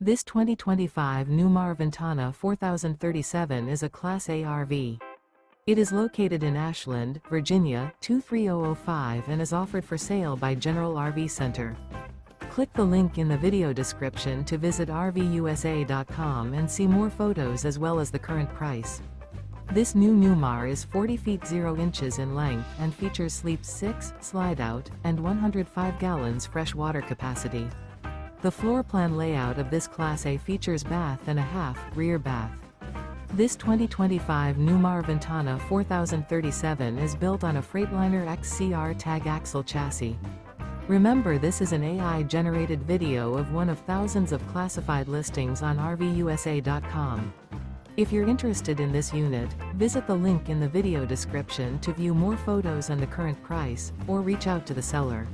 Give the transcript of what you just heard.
This 2025 Newmar Ventana 4037 is a Class A RV. It is located in Ashland, Virginia, 23005 and is offered for sale by General RV Center. Click the link in the video description to visit RVUSA.com and see more photos as well as the current price. This new Newmar is 40 feet 0 inches in length and features sleep 6, Slideout, and 105 gallons fresh water capacity. The floor plan layout of this Class A features bath and a half, rear bath. This 2025 Newmar Ventana 4037 is built on a Freightliner XCR Tag Axle chassis. Remember, this is an AI-generated video of one of thousands of classified listings on RVUSA.com. If you're interested in this unit, visit the link in the video description to view more photos and the current price, or reach out to the seller.